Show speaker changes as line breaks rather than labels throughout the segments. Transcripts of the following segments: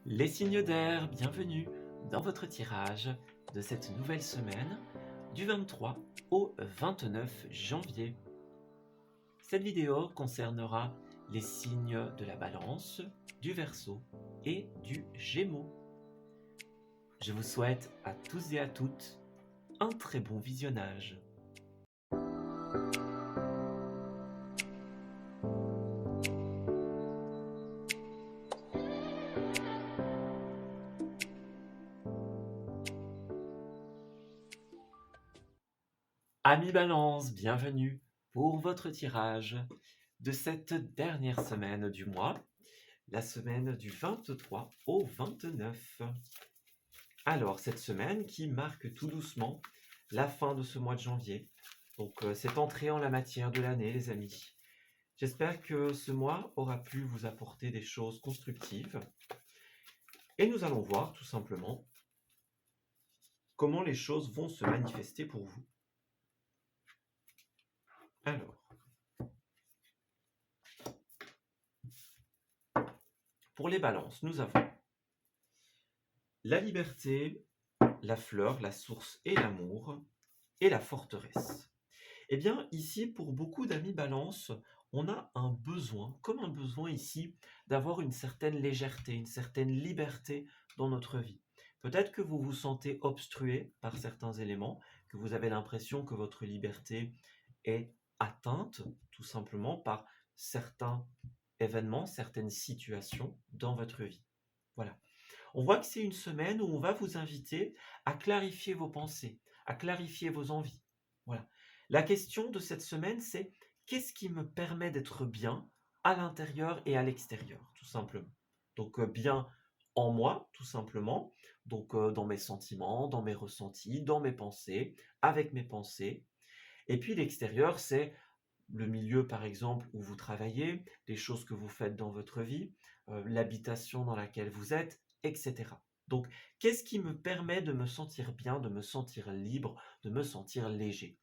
Les signes d'air, bienvenue dans votre tirage de cette nouvelle semaine du 23 au 29 janvier. Cette vidéo concernera les signes de la Balance, du Verseau et du Gémeaux. Je vous souhaite à tous et à toutes un très bon visionnage. Amis Balance, bienvenue pour votre tirage de cette dernière semaine du mois, la semaine du 23 au 29. Alors, cette semaine qui marque tout doucement la fin de ce mois de janvier. Donc, c'est entré en la matière de l'année, les amis. J'espère que ce mois aura pu vous apporter des choses constructives. Et nous allons voir tout simplement comment les choses vont se manifester pour vous. Alors, pour les balances, nous avons la liberté, la fleur, la source et l'amour, et la forteresse. Eh bien, ici, pour beaucoup d'amis balance, on a un besoin, comme un besoin ici, d'avoir une certaine légèreté, une certaine liberté dans notre vie. Peut-être que vous vous sentez obstrué par certains éléments, que vous avez l'impression que votre liberté est atteinte, tout simplement, par certains événements, certaines situations dans votre vie. Voilà. On voit que c'est une semaine où on va vous inviter à clarifier vos pensées, à clarifier vos envies. Voilà. La question de cette semaine, c'est qu'est-ce qui me permet d'être bien à l'intérieur et à l'extérieur, tout simplement. Donc bien en moi, tout simplement. Donc dans mes sentiments, dans mes ressentis, dans mes pensées, avec mes pensées. Et puis l'extérieur, c'est le milieu, par exemple, où vous travaillez, les choses que vous faites dans votre vie, l'habitation dans laquelle vous êtes, etc. Donc, qu'est-ce qui me permet de me sentir bien, de me sentir libre, de me sentir léger?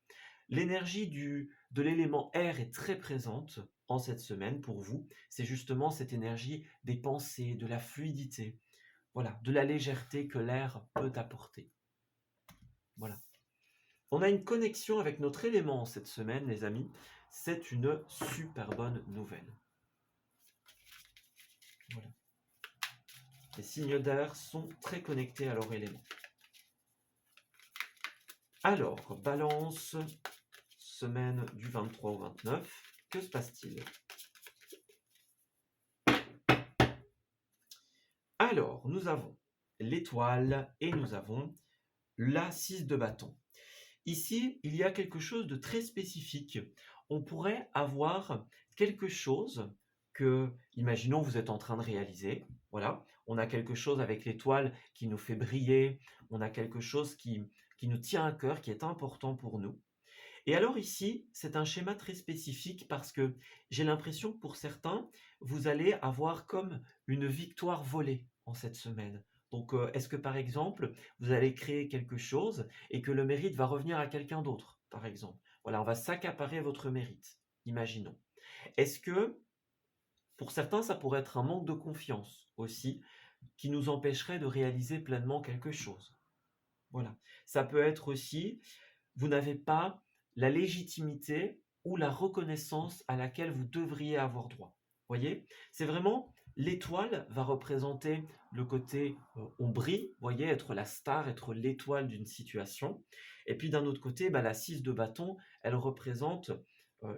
L'énergie de l'élément air est très présente en cette semaine pour vous. C'est justement cette énergie des pensées, de la fluidité, voilà, de la légèreté que l'air peut apporter. Voilà. On a une connexion avec notre élément cette semaine, les amis. C'est une super bonne nouvelle. Voilà. Les signes d'air sont très connectés à leur élément. Alors, balance, semaine du 23 au 29, que se passe-t-il? Alors, nous avons l'étoile et nous avons la 6 de bâton. Ici, il y a quelque chose de très spécifique. On pourrait avoir quelque chose que, imaginons, vous êtes en train de réaliser. Voilà, on a quelque chose avec l'étoile qui nous fait briller. On a quelque chose qui nous tient à cœur, qui est important pour nous. Et alors ici, c'est un schéma très spécifique parce que j'ai l'impression que pour certains, vous allez avoir comme une victoire volée en cette semaine. Donc, est-ce que par exemple, vous allez créer quelque chose et que le mérite va revenir à quelqu'un d'autre, par exemple? Voilà, on va s'accaparer votre mérite, imaginons. Est-ce que pour certains, ça pourrait être un manque de confiance aussi qui nous empêcherait de réaliser pleinement quelque chose? Voilà. Ça peut être aussi, vous n'avez pas la légitimité ou la reconnaissance à laquelle vous devriez avoir droit. Voyez? C'est vraiment l'étoile va représenter le côté on brille, voyez, être la star, être l'étoile d'une situation. Et puis d'un autre côté, la 6 de bâton, elle représente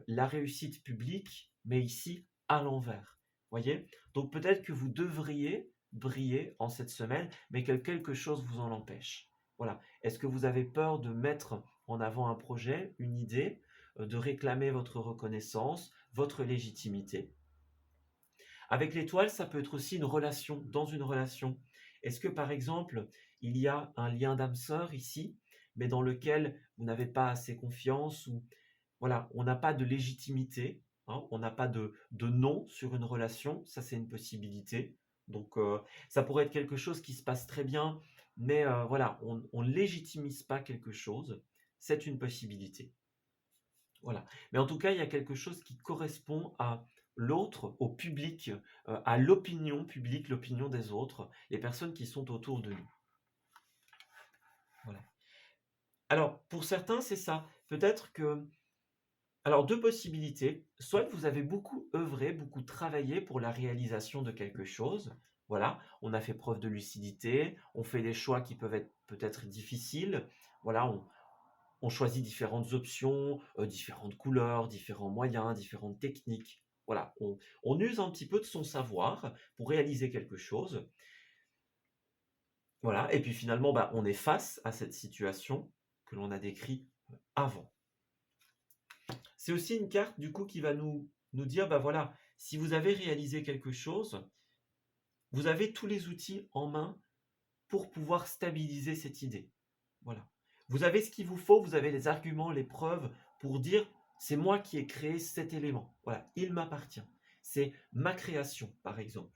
la réussite publique, mais ici à l'envers. Voyez? Donc peut-être que vous devriez briller en cette semaine, mais que quelque chose vous en empêche. Voilà. Est-ce que vous avez peur de mettre en avant un projet, une idée, de réclamer votre reconnaissance, votre légitimité? Avec l'étoile, ça peut être aussi une relation, dans une relation. Est-ce que par exemple, il y a un lien d'âme sœur ici, mais dans lequel vous n'avez pas assez confiance ou voilà, on n'a pas de légitimité, hein, on n'a pas de nom sur une relation, ça c'est une possibilité. Donc ça pourrait être quelque chose qui se passe très bien, mais voilà, on ne légitimise pas quelque chose, c'est une possibilité. Voilà. Mais en tout cas, il y a quelque chose qui correspond à l'autre au public, à l'opinion publique, l'opinion des autres, les personnes qui sont autour de nous. Voilà. Alors, pour certains, c'est ça. Peut-être que... Alors, deux possibilités. Soit vous avez beaucoup œuvré, beaucoup travaillé pour la réalisation de quelque chose. Voilà, on a fait preuve de lucidité, on fait des choix qui peuvent être peut-être difficiles. Voilà, on choisit différentes options, différentes couleurs, différents moyens, différentes techniques. Voilà, on use un petit peu de son savoir pour réaliser quelque chose. Voilà, et puis finalement, bah, on est face à cette situation que l'on a décrite avant. C'est aussi une carte du coup qui va nous dire, bah voilà, si vous avez réalisé quelque chose, vous avez tous les outils en main pour pouvoir stabiliser cette idée. Voilà. Vous avez ce qu'il vous faut, vous avez les arguments, les preuves pour dire, c'est moi qui ai créé cet élément. Voilà, il m'appartient. C'est ma création, par exemple.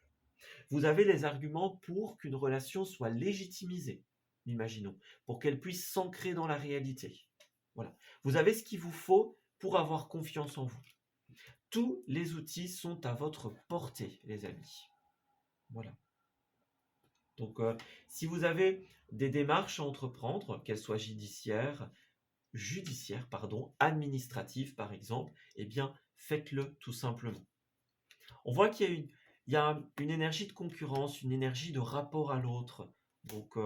Vous avez les arguments pour qu'une relation soit légitimisée, imaginons, pour qu'elle puisse s'ancrer dans la réalité. Voilà. Vous avez ce qu'il vous faut pour avoir confiance en vous. Tous les outils sont à votre portée, les amis. Voilà. Donc, si vous avez des démarches à entreprendre, qu'elles soient judiciaires, administratives par exemple, eh bien, faites-le tout simplement. On voit qu'il y a une énergie de concurrence, une énergie de rapport à l'autre. Donc,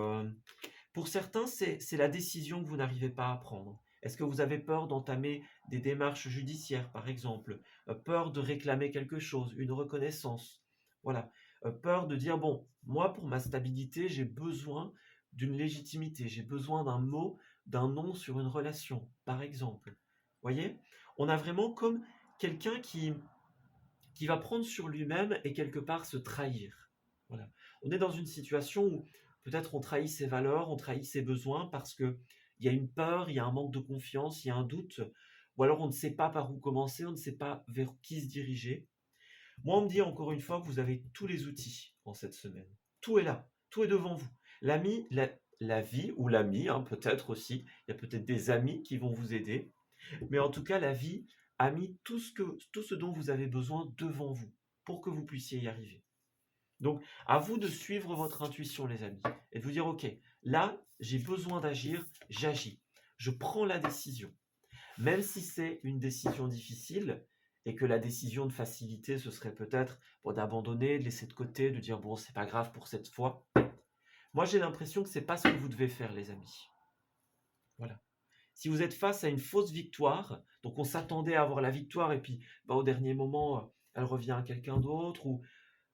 pour certains, c'est la décision que vous n'arrivez pas à prendre. Est-ce que vous avez peur d'entamer des démarches judiciaires, par exemple? Peur de réclamer quelque chose, une reconnaissance? Voilà. Peur de dire, bon, moi, pour ma stabilité, j'ai besoin d'une légitimité, j'ai besoin d'un mot, d'un nom sur une relation, par exemple. Voyez? On a vraiment comme quelqu'un qui va prendre sur lui-même et quelque part se trahir. Voilà. On est dans une situation où peut-être on trahit ses valeurs, on trahit ses besoins parce que il y a une peur, il y a un manque de confiance, il y a un doute, ou alors on ne sait pas par où commencer, on ne sait pas vers qui se diriger. Moi, on me dit encore une fois que vous avez tous les outils en cette semaine. Tout est là, tout est devant vous. L'ami, la vie ou l'ami, hein, peut-être aussi. Il y a peut-être des amis qui vont vous aider. Mais en tout cas, la vie a mis tout ce dont vous avez besoin devant vous pour que vous puissiez y arriver. Donc, à vous de suivre votre intuition, les amis, et de vous dire, OK, là, j'ai besoin d'agir, j'agis. Je prends la décision. Même si c'est une décision difficile, et que la décision de facilité, ce serait peut-être d'abandonner, de laisser de côté, de dire, bon, c'est pas grave pour cette fois. Moi, j'ai l'impression que c'est pas ce que vous devez faire, les amis. Voilà. Si vous êtes face à une fausse victoire, donc on s'attendait à avoir la victoire et puis au dernier moment, elle revient à quelqu'un d'autre, ou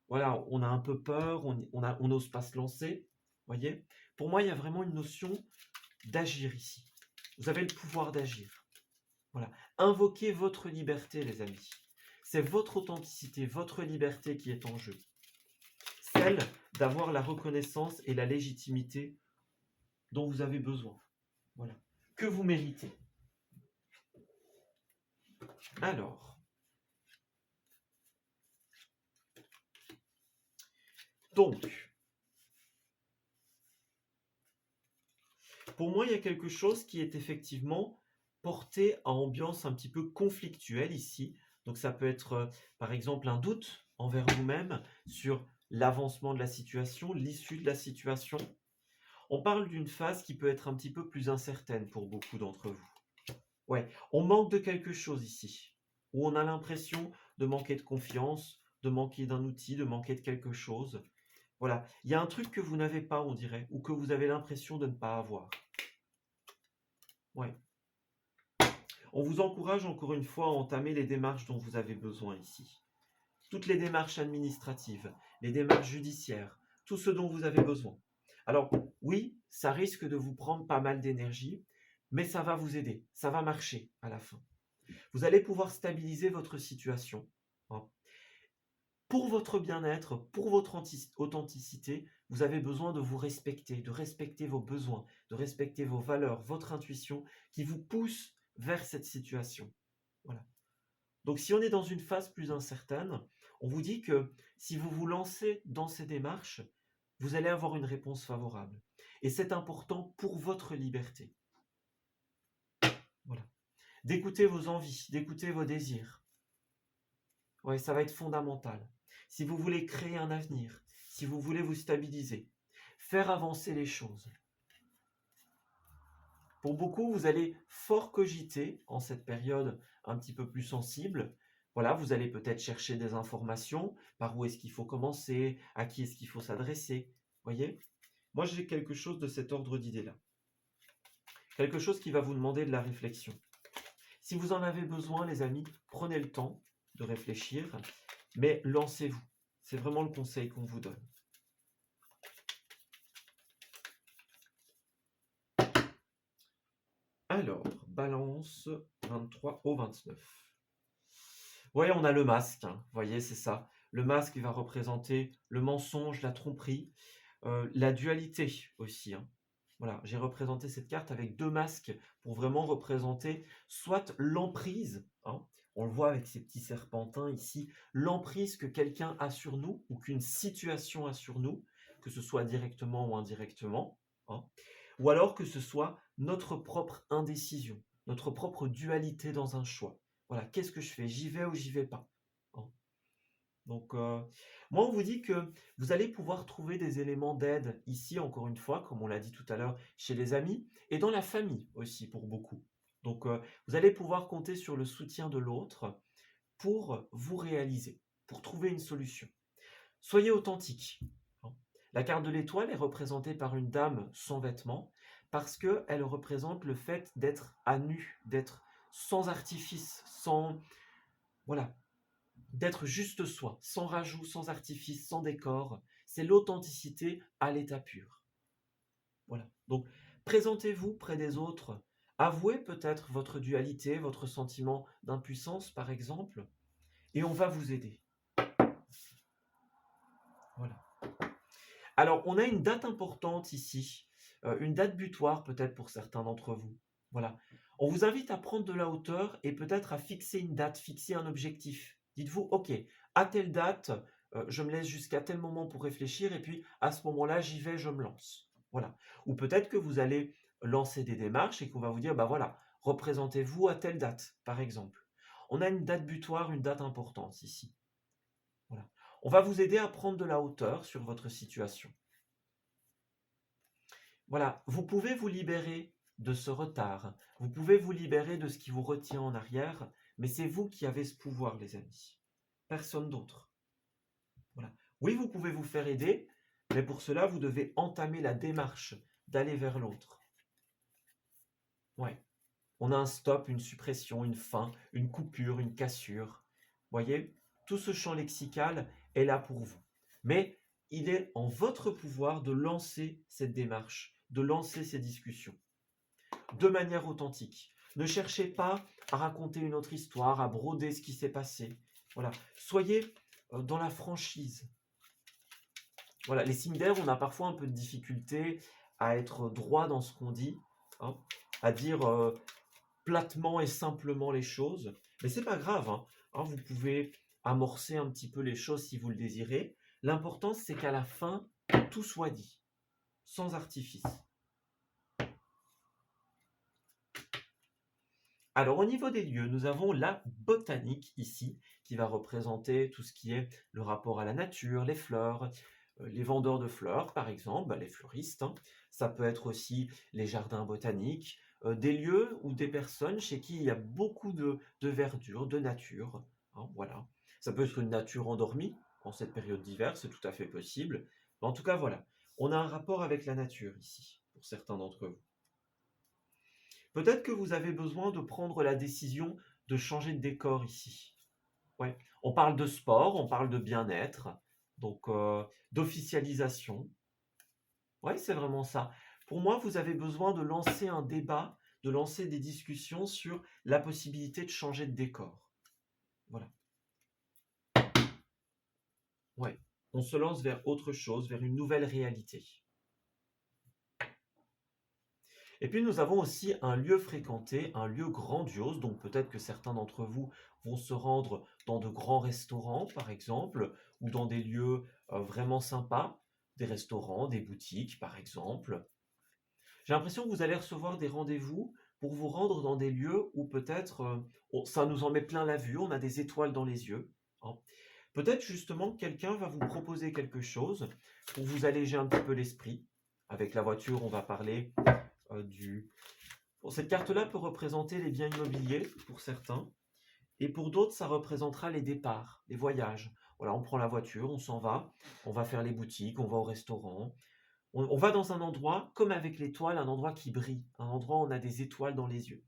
voilà, on a un peu peur, on n'ose pas se lancer, voyez. Pour moi, il y a vraiment une notion d'agir ici. Vous avez le pouvoir d'agir. Voilà. Invoquez votre liberté, les amis. C'est votre authenticité, votre liberté qui est en jeu. Celle d'avoir la reconnaissance et la légitimité dont vous avez besoin. Voilà. Que vous méritez. Alors, donc, pour moi, il y a quelque chose qui est effectivement porté à ambiance un petit peu conflictuelle ici. Donc ça peut être, par exemple, un doute envers vous-même sur l'avancement de la situation, l'issue de la situation. On parle d'une phase qui peut être un petit peu plus incertaine pour beaucoup d'entre vous. Ouais, on manque de quelque chose ici, où on a l'impression de manquer de confiance, de manquer d'un outil, de manquer de quelque chose. Voilà, il y a un truc que vous n'avez pas, on dirait, ou que vous avez l'impression de ne pas avoir. Ouais. On vous encourage encore une fois à entamer les démarches dont vous avez besoin ici. Toutes les démarches administratives, les démarches judiciaires, tout ce dont vous avez besoin. Alors oui, ça risque de vous prendre pas mal d'énergie, mais ça va vous aider, ça va marcher à la fin. Vous allez pouvoir stabiliser votre situation. Hein. Pour votre bien-être, pour votre authenticité, vous avez besoin de vous respecter, de respecter vos besoins, de respecter vos valeurs, votre intuition qui vous pousse vers cette situation. Voilà. Donc si on est dans une phase plus incertaine, on vous dit que si vous vous lancez dans ces démarches, vous allez avoir une réponse favorable. Et c'est important pour votre liberté. Voilà. D'écouter vos envies, d'écouter vos désirs. Ouais, ça va être fondamental. Si vous voulez créer un avenir, si vous voulez vous stabiliser, faire avancer les choses. Pour beaucoup, vous allez fort cogiter en cette période un petit peu plus sensible. Voilà, vous allez peut-être chercher des informations, par où est-ce qu'il faut commencer, à qui est-ce qu'il faut s'adresser. Voyez? Moi, j'ai quelque chose de cet ordre d'idée-là. Quelque chose qui va vous demander de la réflexion. Si vous en avez besoin, les amis, prenez le temps de réfléchir, mais lancez-vous. C'est vraiment le conseil qu'on vous donne. Alors, balance 23 au 29. Vous voyez, on a le masque, hein. Vous voyez, c'est ça. Le masque va représenter le mensonge, la tromperie, la dualité aussi, hein. Voilà, j'ai représenté cette carte avec 2 masques pour vraiment représenter soit l'emprise, hein, on le voit avec ces petits serpentins ici, l'emprise que quelqu'un a sur nous ou qu'une situation a sur nous, que ce soit directement ou indirectement, hein, ou alors que ce soit notre propre indécision, notre propre dualité dans un choix. Voilà, qu'est-ce que je fais? J'y vais ou j'y vais pas? Hein. Donc, moi, on vous dit que vous allez pouvoir trouver des éléments d'aide ici, encore une fois, comme on l'a dit tout à l'heure, chez les amis et dans la famille aussi pour beaucoup. Donc, vous allez pouvoir compter sur le soutien de l'autre pour vous réaliser, pour trouver une solution. Soyez authentique, hein. La carte de l'étoile est représentée par une dame sans vêtements parce qu'elle représente le fait d'être à nu, d'être sans artifice, sans... Voilà, d'être juste soi, sans rajout, sans artifice, sans décor. C'est l'authenticité à l'état pur. Voilà. Donc, présentez-vous près des autres. Avouez peut-être votre dualité, votre sentiment d'impuissance, par exemple, et on va vous aider. Voilà. Alors, on a une date importante ici, une date butoir peut-être pour certains d'entre vous. Voilà. On vous invite à prendre de la hauteur et peut-être à fixer une date, fixer un objectif. Dites-vous, OK, à telle date, je me laisse jusqu'à tel moment pour réfléchir et puis à ce moment-là, j'y vais, je me lance. Voilà. Ou peut-être que vous allez lancer des démarches et qu'on va vous dire, bah voilà, représentez-vous à telle date, par exemple. On a une date butoir, une date importante ici. Voilà. On va vous aider à prendre de la hauteur sur votre situation. Voilà, vous pouvez vous libérer de ce retard, vous pouvez vous libérer de ce qui vous retient en arrière, mais c'est vous qui avez ce pouvoir, les amis. Personne d'autre. Voilà. Oui, vous pouvez vous faire aider, mais pour cela, vous devez entamer la démarche d'aller vers l'autre. Ouais. On a un stop, une suppression, une fin, une coupure, une cassure. Voyez, tout ce champ lexical est là pour vous. Mais il est en votre pouvoir de lancer cette démarche, de lancer ces discussions, de manière authentique. Ne cherchez pas à raconter une autre histoire, à broder ce qui s'est passé. Voilà, soyez dans la franchise. Voilà, les signes d'air, on a parfois un peu de difficulté à être droit dans ce qu'on dit, hein, à dire platement et simplement les choses. Mais c'est pas grave, hein. Vous pouvez amorcer un petit peu les choses si vous le désirez. L'important, c'est qu'à la fin, tout soit dit, sans artifice. Alors, au niveau des lieux, nous avons la botanique ici, qui va représenter tout ce qui est le rapport à la nature, les fleurs, les vendeurs de fleurs, par exemple, les fleuristes, hein. Ça peut être aussi les jardins botaniques, des lieux ou des personnes chez qui il y a beaucoup de verdure, de nature, hein, voilà. Ça peut être une nature endormie en cette période d'hiver, c'est tout à fait possible. Mais en tout cas, voilà, on a un rapport avec la nature ici, pour certains d'entre vous. Peut-être que vous avez besoin de prendre la décision de changer de décor ici. Ouais. On parle de sport, on parle de bien-être, donc d'officialisation. Oui, c'est vraiment ça. Pour moi, vous avez besoin de lancer un débat, de lancer des discussions sur la possibilité de changer de décor. Voilà. Ouais. On se lance vers autre chose, vers une nouvelle réalité. Et puis nous avons aussi un lieu fréquenté, un lieu grandiose, donc peut-être que certains d'entre vous vont se rendre dans de grands restaurants, par exemple, ou dans des lieux vraiment sympas, des restaurants, des boutiques, par exemple. J'ai l'impression que vous allez recevoir des rendez-vous pour vous rendre dans des lieux où peut-être ça nous en met plein la vue, on a des étoiles dans les yeux, hein. Peut-être justement que quelqu'un va vous proposer quelque chose pour vous alléger un petit peu l'esprit. Avec la voiture, on va parler du... Bon, cette carte-là peut représenter les biens immobiliers pour certains, et pour d'autres, ça représentera les départs, les voyages. Voilà, on prend la voiture, on s'en va, on va faire les boutiques, on va au restaurant. On va dans un endroit, comme avec l'étoile, un endroit qui brille, un endroit où on a des étoiles dans les yeux.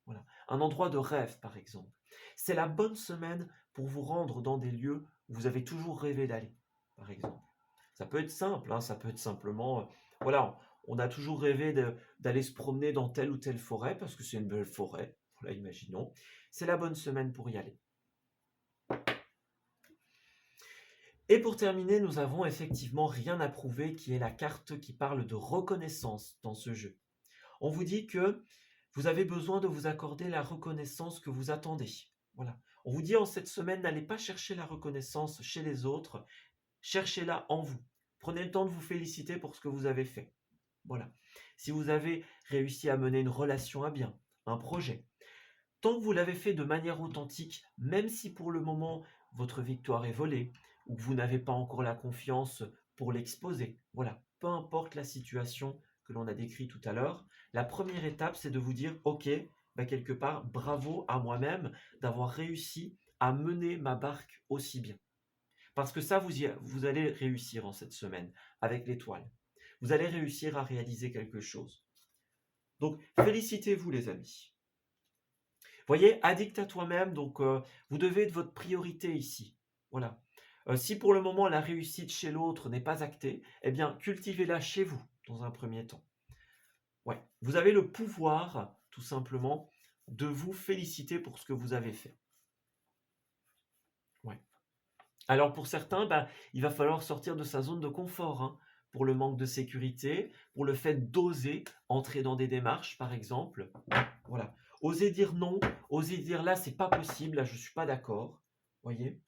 Voilà. Un endroit de rêve, par exemple. C'est la bonne semaine pour vous rendre dans des lieux où vous avez toujours rêvé d'aller, par exemple. Ça peut être simple, hein, ça peut être simplement, voilà, on a toujours rêvé d'aller se promener dans telle ou telle forêt, parce que c'est une belle forêt, voilà, imaginons. C'est la bonne semaine pour y aller. Et pour terminer, nous avons effectivement rien à prouver, qui est la carte qui parle de reconnaissance dans ce jeu. On vous dit que vous avez besoin de vous accorder la reconnaissance que vous attendez. Voilà. On vous dit en cette semaine, n'allez pas chercher la reconnaissance chez les autres, cherchez-la en vous. Prenez le temps de vous féliciter pour ce que vous avez fait. Voilà. Si vous avez réussi à mener une relation à bien, un projet, tant que vous l'avez fait de manière authentique, même si pour le moment votre victoire est volée, ou que vous n'avez pas encore la confiance pour l'exposer, voilà, peu importe la situation que l'on a décrite tout à l'heure, la première étape, c'est de vous dire, ok, quelque part, bravo à moi-même d'avoir réussi à mener ma barque aussi bien. Parce que ça, vous allez réussir en cette semaine avec l'étoile. Vous allez réussir à réaliser quelque chose. Donc, félicitez-vous les amis. Voyez, addict à toi-même, donc vous devez être votre priorité ici. Voilà. Si pour le moment la réussite chez l'autre n'est pas actée, eh bien cultivez-la chez vous dans un premier temps. Ouais. Vous avez le pouvoir, tout simplement, de vous féliciter pour ce que vous avez fait. Ouais. Alors pour certains, il va falloir sortir de sa zone de confort, hein, pour le manque de sécurité, pour le fait d'oser entrer dans des démarches, par exemple. Voilà. Oser dire non, oser dire là, c'est pas possible, là, je suis pas d'accord. Voyez?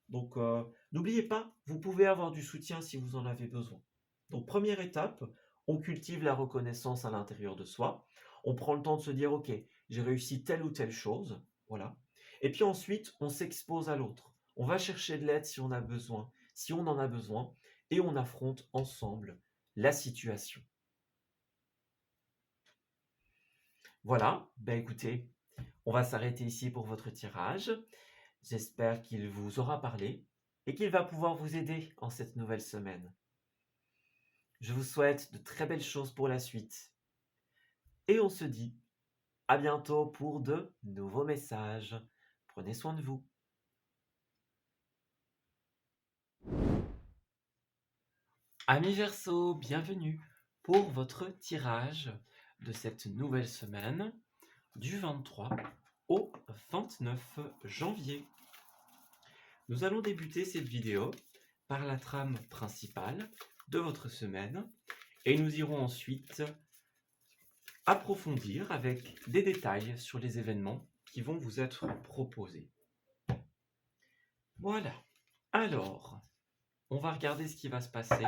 Donc, n'oubliez pas, vous pouvez avoir du soutien si vous en avez besoin. Donc, première étape, on cultive la reconnaissance à l'intérieur de soi. On prend le temps de se dire, ok, j'ai réussi telle ou telle chose, voilà. Et puis ensuite, on s'expose à l'autre. On va chercher de l'aide si on a besoin, si on en a besoin, et on affronte ensemble la situation. Voilà, écoutez, on va s'arrêter ici pour votre tirage. J'espère qu'il vous aura parlé et qu'il va pouvoir vous aider en cette nouvelle semaine. Je vous souhaite de très belles choses pour la suite. Et on se dit à bientôt pour de nouveaux messages. Prenez soin de vous. Amis Verseau, bienvenue pour votre tirage de cette nouvelle semaine du 23 au 29 janvier. Nous allons débuter cette vidéo par la trame principale de votre semaine et nous irons ensuite approfondir avec des détails sur les événements qui vont vous être proposés. Voilà. Alors, on va regarder ce qui va se passer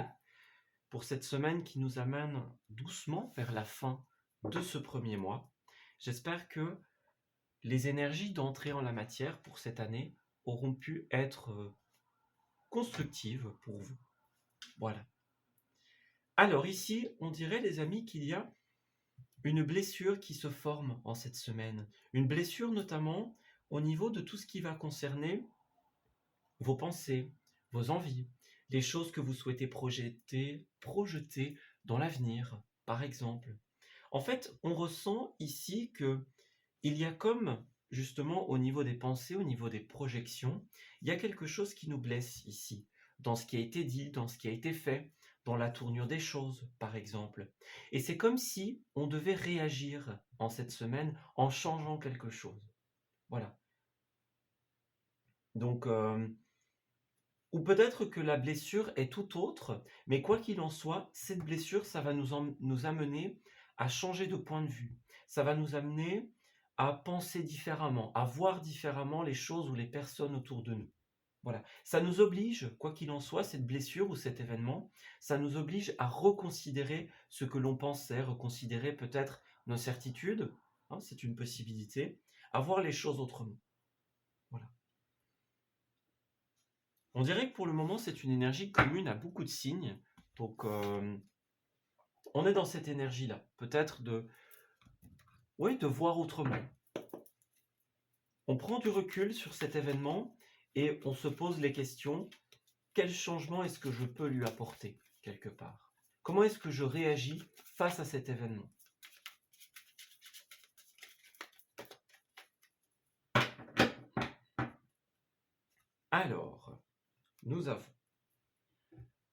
pour cette semaine qui nous amène doucement vers la fin de ce premier mois. J'espère que les énergies d'entrée en la matière pour cette année auront pu être constructives pour vous. Voilà. Alors ici, on dirait les amis qu'il y a une blessure qui se forme en cette semaine. Une blessure notamment au niveau de tout ce qui va concerner vos pensées, vos envies, les choses que vous souhaitez projeter dans l'avenir, par exemple. En fait, on ressent ici que il y a comme, justement, au niveau des pensées, au niveau des projections, il y a quelque chose qui nous blesse ici, dans ce qui a été dit, dans ce qui a été fait, dans la tournure des choses, par exemple. Et c'est comme si on devait réagir en cette semaine en changeant quelque chose. Voilà. Donc, ou peut-être que la blessure est tout autre, mais quoi qu'il en soit, cette blessure, ça va nous amener à changer de point de vue. Ça va nous amener à penser différemment, à voir différemment les choses ou les personnes autour de nous. Voilà. Ça nous oblige, quoi qu'il en soit, cette blessure ou cet événement, ça nous oblige à reconsidérer ce que l'on pensait, reconsidérer peut-être nos certitudes, hein, c'est une possibilité, à voir les choses autrement. Voilà. On dirait que pour le moment, c'est une énergie commune à beaucoup de signes. Donc, on est dans cette énergie-là. Peut-être oui, de voir autrement. On prend du recul sur cet événement et on se pose les questions. Quel changement est-ce que je peux lui apporter quelque part? Comment est-ce que je réagis face à cet événement? Alors, nous avons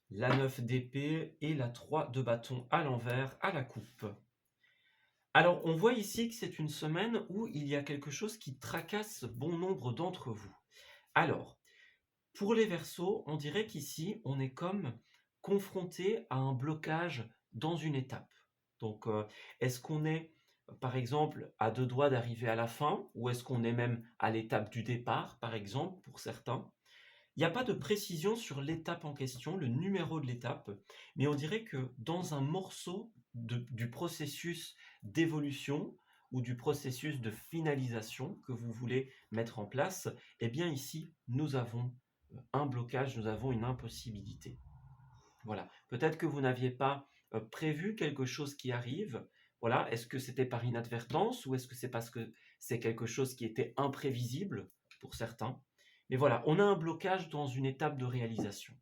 la 9 d'épée et la 3 de bâton à l'envers à la coupe. Alors, on voit ici que c'est une semaine où il y a quelque chose qui tracasse bon nombre d'entre vous. Alors, pour les Verseaux, on dirait qu'ici, on est comme confronté à un blocage dans une étape. Donc, est-ce qu'on est, par exemple, à 2 doigts d'arriver à la fin ou est-ce qu'on est même à l'étape du départ, par exemple, pour certains? Il n'y a pas de précision sur l'étape en question, le numéro de l'étape, mais on dirait que dans un morceau du processus d'évolution ou du processus de finalisation que vous voulez mettre en place, eh bien ici, nous avons un blocage, nous avons une impossibilité. Voilà. Peut-être que vous n'aviez pas prévu quelque chose qui arrive. Voilà. Est-ce que c'était par inadvertance ou est-ce que c'est parce que c'est quelque chose qui était imprévisible pour certains? Mais voilà, on a un blocage dans une étape de réalisation.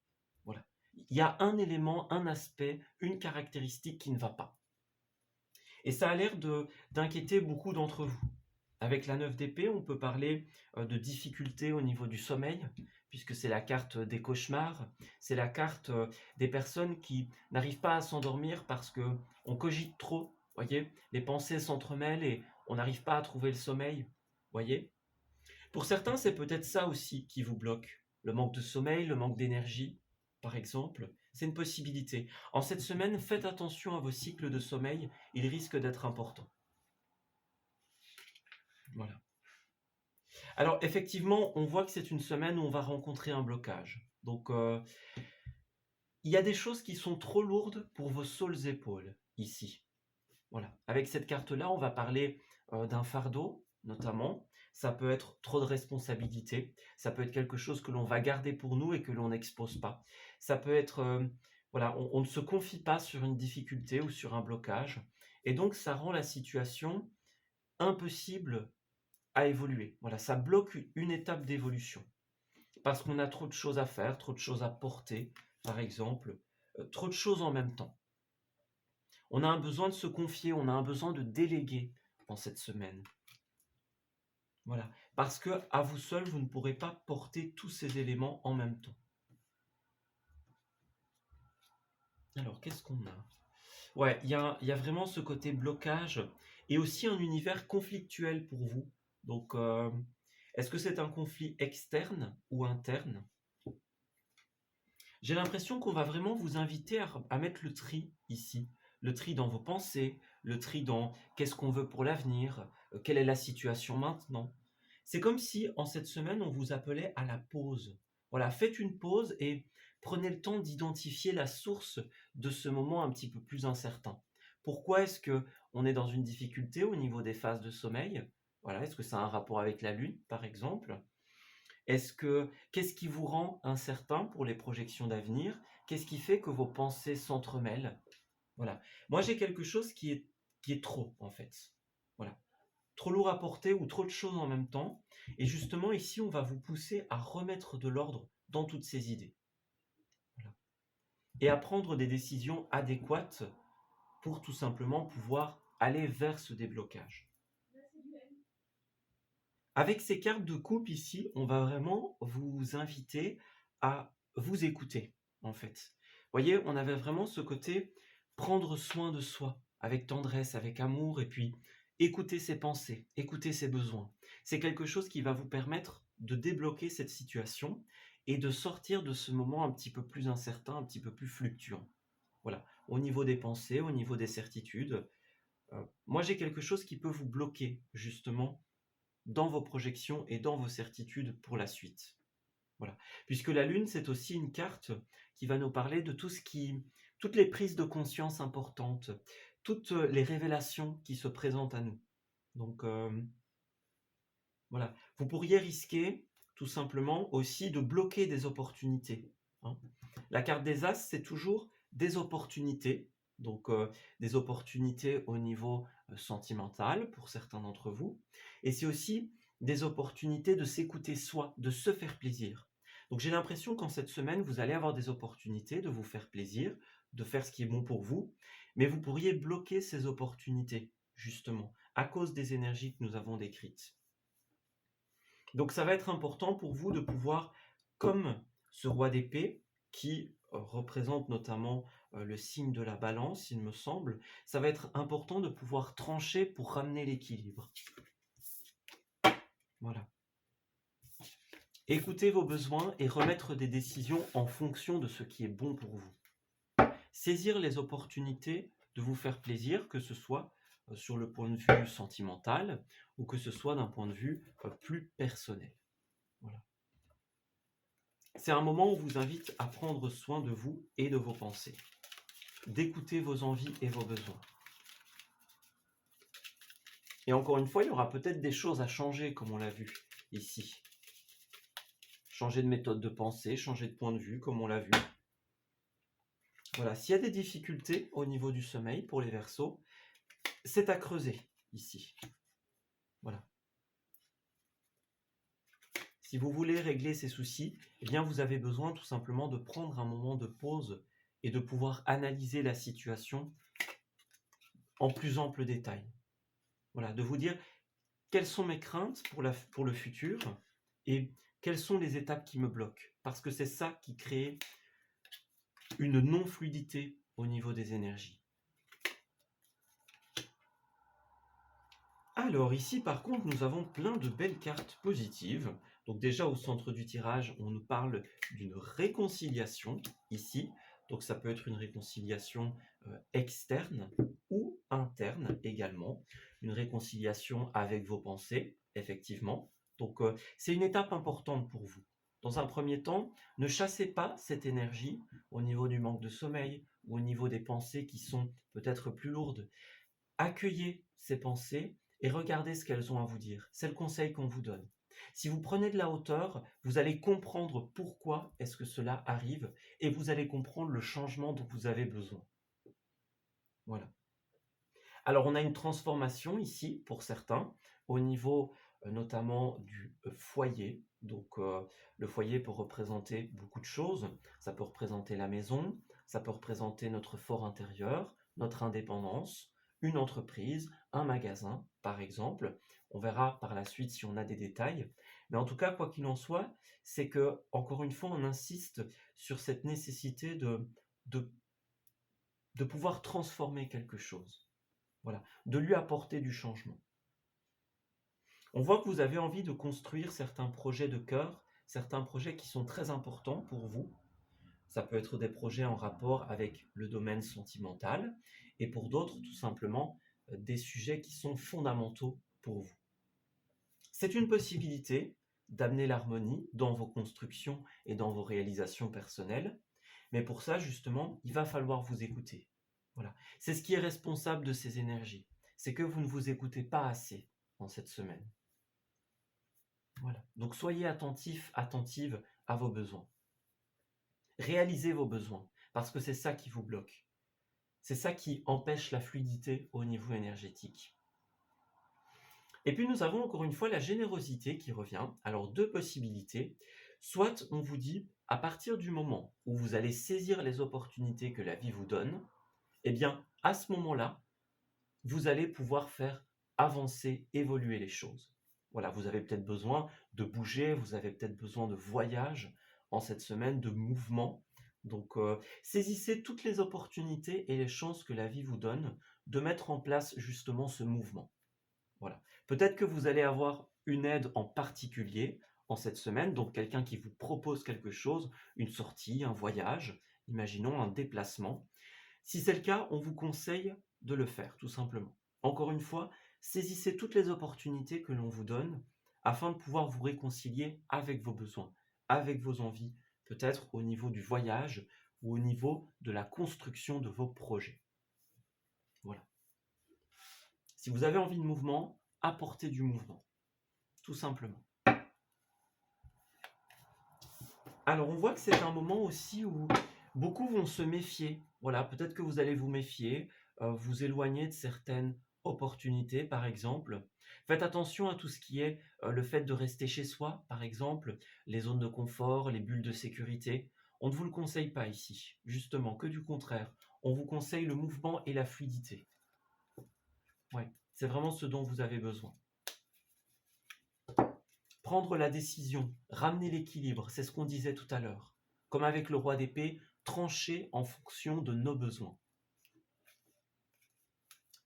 Voilà. Il y a un élément, un aspect, une caractéristique qui ne va pas. Et ça a l'air d'inquiéter beaucoup d'entre vous. Avec la 9 d'épée, on peut parler de difficultés au niveau du sommeil, puisque c'est la carte des cauchemars, c'est la carte des personnes qui n'arrivent pas à s'endormir parce que on cogite trop, voyez, les pensées s'entremêlent et on n'arrive pas à trouver le sommeil, voyez. Pour certains, c'est peut-être ça aussi qui vous bloque, le manque de sommeil, le manque d'énergie, par exemple. C'est une possibilité. En cette semaine, faites attention à vos cycles de sommeil, ils risquent d'être importants. Voilà. Alors effectivement, on voit que c'est une semaine où on va rencontrer un blocage. Donc il y a des choses qui sont trop lourdes pour vos seules épaules ici. Voilà. Avec cette carte-là, on va parler d'un fardeau, notamment. Ça peut être trop de responsabilités. Ça peut être quelque chose que l'on va garder pour nous et que l'on n'expose pas. Ça peut être, voilà, on ne se confie pas sur une difficulté ou sur un blocage. Et donc, ça rend la situation impossible à évoluer. Voilà, ça bloque une étape d'évolution. Parce qu'on a trop de choses à faire, trop de choses à porter, par exemple, trop de choses en même temps. On a un besoin de se confier, on a un besoin de déléguer dans cette semaine. Voilà, parce que à vous seul, vous ne pourrez pas porter tous ces éléments en même temps. Alors, qu'est-ce qu'on a? Ouais, il y a vraiment ce côté blocage et aussi un univers conflictuel pour vous. Donc, est-ce que c'est un conflit externe ou interne? J'ai l'impression qu'on va vraiment vous inviter à mettre le tri ici. Le tri dans vos pensées, le tri dans qu'est-ce qu'on veut pour l'avenir, quelle est la situation maintenant. C'est comme si en cette semaine, on vous appelait à la pause. Voilà, faites une pause et prenez le temps d'identifier la source de ce moment un petit peu plus incertain. Pourquoi est-ce que on est dans une difficulté au niveau des phases de sommeil? Voilà, est-ce que ça a un rapport avec la lune, par exemple? Qu'est-ce qui vous rend incertain pour les projections d'avenir? Qu'est-ce qui fait que vos pensées s'entremêlent? Voilà. Moi, j'ai quelque chose qui est trop, en fait. Voilà. Trop lourd à porter ou trop de choses en même temps. Et justement, ici, on va vous pousser à remettre de l'ordre dans toutes ces idées. Voilà. Et à prendre des décisions adéquates pour tout simplement pouvoir aller vers ce déblocage. Avec ces cartes de coupe ici, on va vraiment vous inviter à vous écouter, en fait. Vous voyez, on avait vraiment ce côté prendre soin de soi, avec tendresse, avec amour, et puis écouter ses pensées, écouter ses besoins. C'est quelque chose qui va vous permettre de débloquer cette situation et de sortir de ce moment un petit peu plus incertain, un petit peu plus fluctuant. Voilà, au niveau des pensées, au niveau des certitudes. Moi, j'ai quelque chose qui peut vous bloquer, justement, dans vos projections et dans vos certitudes pour la suite. Voilà. Puisque la Lune, c'est aussi une carte qui va nous parler de toutes les prises de conscience importantes, toutes les révélations qui se présentent à nous. Donc, voilà. Vous pourriez risquer tout simplement aussi de bloquer des opportunités, hein. La carte des As, c'est toujours des opportunités, donc des opportunités au niveau sentimental pour certains d'entre vous, et c'est aussi des opportunités de s'écouter soi, de se faire plaisir. Donc j'ai l'impression qu'en cette semaine, vous allez avoir des opportunités de vous faire plaisir, de faire ce qui est bon pour vous, mais vous pourriez bloquer ces opportunités, justement, à cause des énergies que nous avons décrites. Donc ça va être important pour vous de pouvoir, comme ce roi d'épée, qui représente notamment le signe de la balance, il me semble, ça va être important de pouvoir trancher pour ramener l'équilibre. Voilà. Écoutez vos besoins et remettre des décisions en fonction de ce qui est bon pour vous. Saisir les opportunités de vous faire plaisir, que ce soit sur le point de vue sentimental ou que ce soit d'un point de vue plus personnel. Voilà. C'est un moment où on vous invite à prendre soin de vous et de vos pensées, d'écouter vos envies et vos besoins. Et encore une fois, il y aura peut-être des choses à changer, comme on l'a vu ici. Changer de méthode de pensée, changer de point de vue, comme on l'a vu. Voilà, s'il y a des difficultés au niveau du sommeil pour les Verseaux, c'est à creuser ici. Voilà. Si vous voulez régler ces soucis, eh bien vous avez besoin tout simplement de prendre un moment de pause et de pouvoir analyser la situation en plus ample détail. Voilà, de vous dire quelles sont mes craintes pour le futur et quelles sont les étapes qui me bloquent. Parce que c'est ça qui crée une non-fluidité au niveau des énergies. Alors ici par contre nous avons plein de belles cartes positives. Donc déjà au centre du tirage on nous parle d'une réconciliation ici. Donc ça peut être une réconciliation externe ou interne également. Une réconciliation avec vos pensées effectivement. Donc c'est une étape importante pour vous. Dans un premier temps, ne chassez pas cette énergie au niveau du manque de sommeil ou au niveau des pensées qui sont peut-être plus lourdes. Accueillez ces pensées et regardez ce qu'elles ont à vous dire. C'est le conseil qu'on vous donne. Si vous prenez de la hauteur, vous allez comprendre pourquoi est-ce que cela arrive et vous allez comprendre le changement dont vous avez besoin. Voilà. Alors on a une transformation ici pour certains au niveau notamment du foyer. Donc le foyer peut représenter beaucoup de choses. Ça peut représenter la maison, ça peut représenter notre fort intérieur, notre indépendance, une entreprise, un magasin par exemple. On verra par la suite si on a des détails. Mais en tout cas, quoi qu'il en soit, c'est que, encore une fois, on insiste sur cette nécessité de, de pouvoir transformer quelque chose. Voilà, de lui apporter du changement. On voit que vous avez envie de construire certains projets de cœur, certains projets qui sont très importants pour vous. Ça peut être des projets en rapport avec le domaine sentimental et pour d'autres, tout simplement, des sujets qui sont fondamentaux pour vous. C'est une possibilité d'amener l'harmonie dans vos constructions et dans vos réalisations personnelles, mais pour ça, justement, il va falloir vous écouter. Voilà. C'est ce qui est responsable de ces énergies. C'est que vous ne vous écoutez pas assez en cette semaine. Voilà. Donc soyez attentifs, attentives à vos besoins. Réalisez vos besoins, parce que c'est ça qui vous bloque. C'est ça qui empêche la fluidité au niveau énergétique. Et puis nous avons encore une fois la générosité qui revient. Alors deux possibilités. Soit on vous dit, à partir du moment où vous allez saisir les opportunités que la vie vous donne, eh bien à ce moment-là, vous allez pouvoir faire avancer, évoluer les choses. Voilà, vous avez peut-être besoin de bouger, vous avez peut-être besoin de voyage en cette semaine, de mouvement. Donc saisissez toutes les opportunités et les chances que la vie vous donne de mettre en place justement ce mouvement. Voilà. Peut-être que vous allez avoir une aide en particulier en cette semaine, donc quelqu'un qui vous propose quelque chose, une sortie, un voyage, imaginons un déplacement. Si c'est le cas, on vous conseille de le faire, tout simplement. Encore une fois, saisissez toutes les opportunités que l'on vous donne afin de pouvoir vous réconcilier avec vos besoins, avec vos envies, peut-être au niveau du voyage ou au niveau de la construction de vos projets. Voilà. Si vous avez envie de mouvement, apportez du mouvement, tout simplement. Alors, on voit que c'est un moment aussi où beaucoup vont se méfier. Voilà, peut-être que vous allez vous méfier, vous éloigner de certaines opportunités, par exemple. Faites attention à tout ce qui est le fait de rester chez soi, par exemple, les zones de confort, les bulles de sécurité. On ne vous le conseille pas ici, justement, que du contraire. On vous conseille le mouvement et la fluidité. Ouais, c'est vraiment ce dont vous avez besoin. Prendre la décision, ramener l'équilibre, c'est ce qu'on disait tout à l'heure. Comme avec le roi d'épée, trancher en fonction de nos besoins.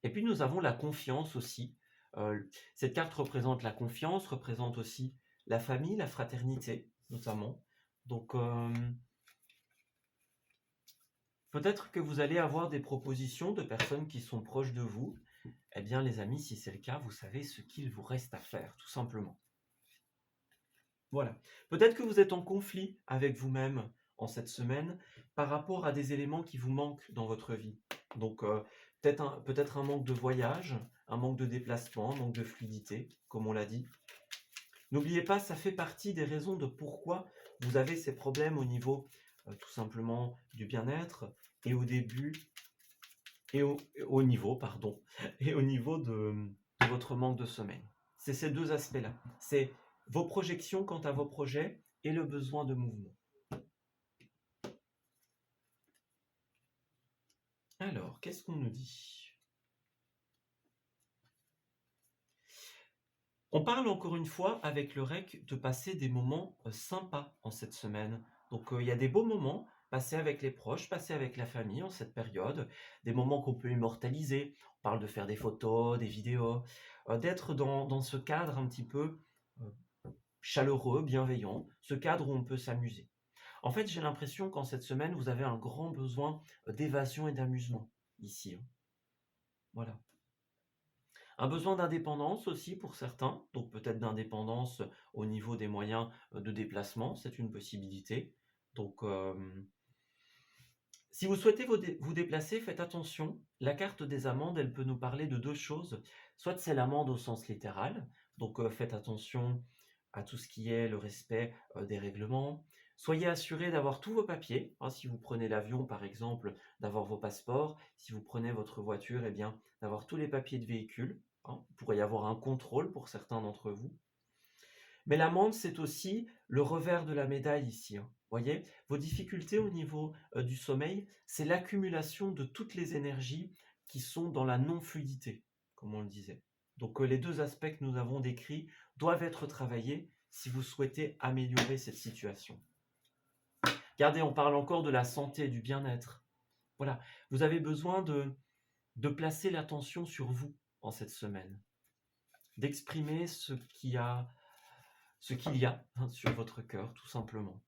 Et puis nous avons la confiance aussi. Cette carte représente la confiance, représente aussi la famille, la fraternité notamment. Donc peut-être que vous allez avoir des propositions de personnes qui sont proches de vous. Eh bien les amis, si c'est le cas, vous savez ce qu'il vous reste à faire, tout simplement. Voilà. Peut-être que vous êtes en conflit avec vous-même en cette semaine par rapport à des éléments qui vous manquent dans votre vie. Donc, peut-être un manque de voyage, un manque de déplacement, un manque de fluidité, comme on l'a dit. N'oubliez pas, ça fait partie des raisons de pourquoi vous avez ces problèmes au niveau, tout simplement, du bien-être et au début, et au niveau, pardon, et au niveau de votre manque de sommeil. C'est ces deux aspects-là. C'est vos projections quant à vos projets et le besoin de mouvement. Alors, qu'est-ce qu'on nous dit? On parle encore une fois avec le REC de passer des moments sympas en cette semaine. Donc il y a des beaux moments passés avec les proches, passés avec la famille en cette période, des moments qu'on peut immortaliser. On parle de faire des photos, des vidéos, d'être dans ce cadre un petit peu chaleureux, bienveillant, ce cadre où on peut s'amuser. En fait, j'ai l'impression qu'en cette semaine, vous avez un grand besoin d'évasion et d'amusement ici, hein. Voilà. Un besoin d'indépendance aussi pour certains, donc peut-être d'indépendance au niveau des moyens de déplacement, c'est une possibilité. Donc, si vous souhaitez vous déplacer, faites attention. La carte des amendes, elle peut nous parler de deux choses. Soit c'est l'amende au sens littéral, donc faites attention à tout ce qui est le respect des règlements. Soyez assurés d'avoir tous vos papiers, hein, si vous prenez l'avion par exemple, d'avoir vos passeports. Si vous prenez votre voiture, eh bien d'avoir tous les papiers de véhicule, hein. Il pourrait y avoir un contrôle pour certains d'entre vous. Mais l'amende, c'est aussi le revers de la médaille ici, hein. Voyez, vos difficultés au niveau du sommeil, c'est l'accumulation de toutes les énergies qui sont dans la non-fluidité, comme on le disait. Donc les deux aspects que nous avons décrits doivent être travaillés si vous souhaitez améliorer cette situation. Regardez, on parle encore de la santé, du bien-être. Voilà, vous avez besoin de placer l'attention sur vous en cette semaine, d'exprimer ce qu'il y a sur votre cœur, tout simplement.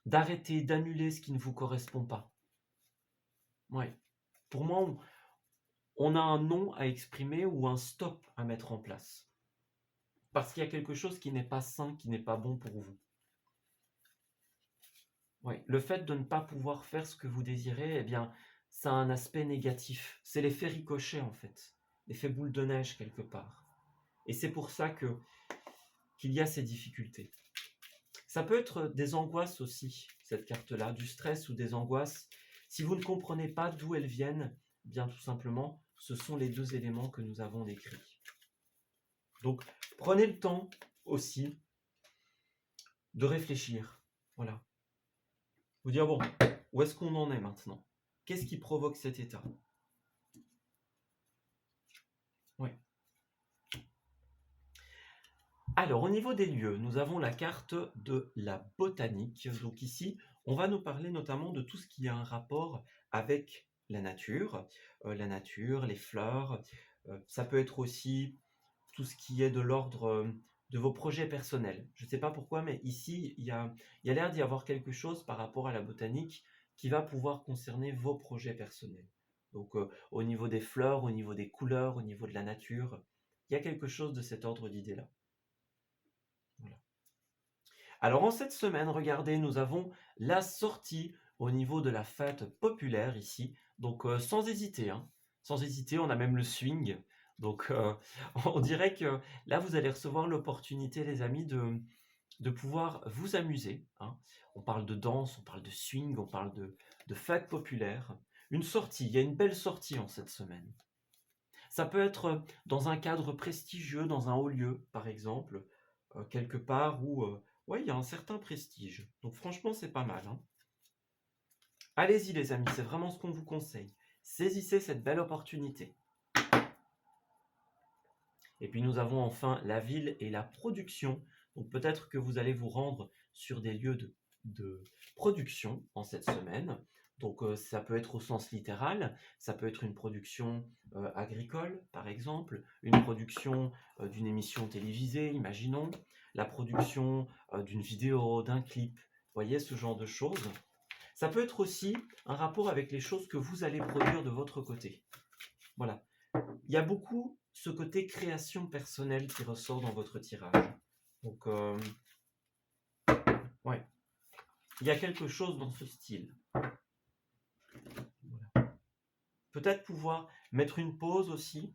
D'arrêter, d'annuler ce qui ne vous correspond pas. Ouais. Pour moi, on a un non à exprimer ou un stop à mettre en place. Parce qu'il y a quelque chose qui n'est pas sain, qui n'est pas bon pour vous. Ouais. Le fait de ne pas pouvoir faire ce que vous désirez, eh bien, ça a un aspect négatif. C'est l'effet ricochet, en fait. L'effet boule de neige, quelque part. Et c'est pour ça qu'il y a ces difficultés. Ça peut être des angoisses aussi, cette carte-là, du stress ou des angoisses. Si vous ne comprenez pas d'où elles viennent, bien tout simplement, ce sont les deux éléments que nous avons décrits. Donc, prenez le temps aussi de réfléchir. Voilà. Vous dire, bon, où est-ce qu'on en est maintenant? Qu'est-ce qui provoque cet état? Oui. Alors, au niveau des lieux, nous avons la carte de la botanique. Donc ici, on va nous parler notamment de tout ce qui a un rapport avec la nature, les fleurs. Ça peut être aussi tout ce qui est de l'ordre de vos projets personnels. Je ne sais pas pourquoi, mais ici, il y a l'air d'y avoir quelque chose par rapport à la botanique qui va pouvoir concerner vos projets personnels. Donc, au niveau des fleurs, au niveau des couleurs, au niveau de la nature, il y a quelque chose de cet ordre d'idée-là. Voilà. Alors en cette semaine, regardez, nous avons la sortie au niveau de la fête populaire ici. Donc sans hésiter, hein. Sans hésiter, on a même le swing. Donc on dirait que là, vous allez recevoir l'opportunité, les amis, de pouvoir vous amuser, hein. On parle de danse, on parle de swing, on parle de fête populaire. Une sortie, il y a une belle sortie en cette semaine. Ça peut être dans un cadre prestigieux, dans un haut lieu, par exemple, quelque part où ouais, il y a un certain prestige. Donc franchement, c'est pas mal, hein. Allez-y les amis, c'est vraiment ce qu'on vous conseille. Saisissez cette belle opportunité. Et puis nous avons enfin la ville et la production. Donc peut-être que vous allez vous rendre sur des lieux de production en cette semaine. Donc ça peut être au sens littéral, ça peut être une production agricole par exemple, une production d'une émission télévisée, imaginons, la production d'une vidéo, d'un clip, voyez ce genre de choses. Ça peut être aussi un rapport avec les choses que vous allez produire de votre côté. Voilà. Il y a beaucoup ce côté création personnelle qui ressort dans votre tirage. Donc, ouais, il y a quelque chose dans ce style. Voilà. Peut-être pouvoir mettre une pause aussi,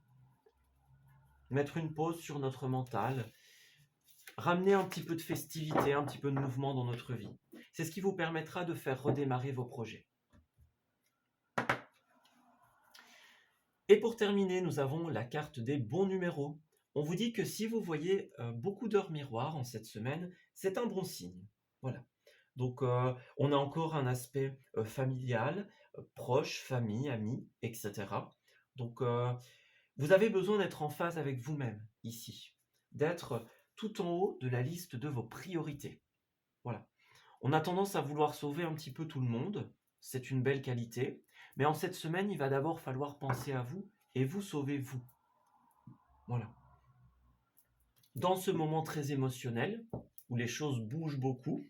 mettre une pause sur notre mental, ramener un petit peu de festivité, un petit peu de mouvement dans notre vie. C'est ce qui vous permettra de faire redémarrer vos projets. Et pour terminer, nous avons la carte des bons numéros. On vous dit que si vous voyez beaucoup d'heures miroirs en cette semaine, c'est un bon signe. Voilà. Donc, on a encore un aspect familial, proche, famille, amis, etc. Donc, vous avez besoin d'être en phase avec vous-même ici, d'être tout en haut de la liste de vos priorités. Voilà. On a tendance à vouloir sauver un petit peu tout le monde, c'est une belle qualité, mais en cette semaine, il va d'abord falloir penser à vous et vous sauver vous. Voilà. Dans ce moment très émotionnel, où les choses bougent beaucoup,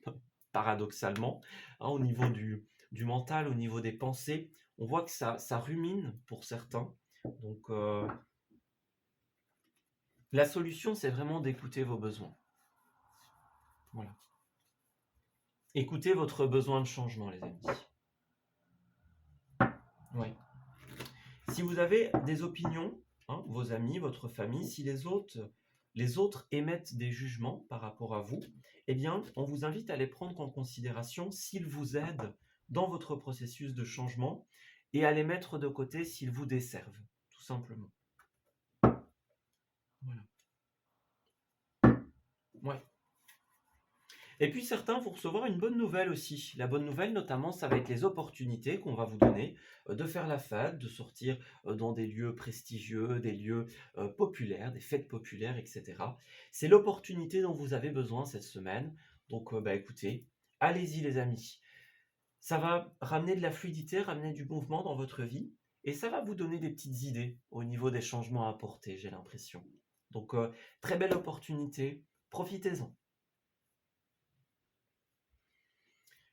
paradoxalement, hein, au niveau du mental, au niveau des pensées, on voit que ça rumine pour certains. Donc, la solution, c'est vraiment d'écouter vos besoins. Voilà. Écoutez votre besoin de changement, les amis. Oui. Si vous avez des opinions, hein, vos amis, votre famille, si les autres émettent des jugements par rapport à vous, eh bien, on vous invite à les prendre en considération s'ils vous aident dans votre processus de changement et à les mettre de côté s'ils vous desservent, tout simplement. Voilà. Ouais. Et puis certains vont recevoir une bonne nouvelle aussi. La bonne nouvelle notamment, ça va être les opportunités qu'on va vous donner de faire la fête, de sortir dans des lieux prestigieux, des lieux populaires, des fêtes populaires, etc. C'est l'opportunité dont vous avez besoin cette semaine. Donc écoutez, allez-y les amis. Ça va ramener de la fluidité, ramener du mouvement dans votre vie et ça va vous donner des petites idées au niveau des changements à apporter, j'ai l'impression. Donc très belle opportunité, profitez-en.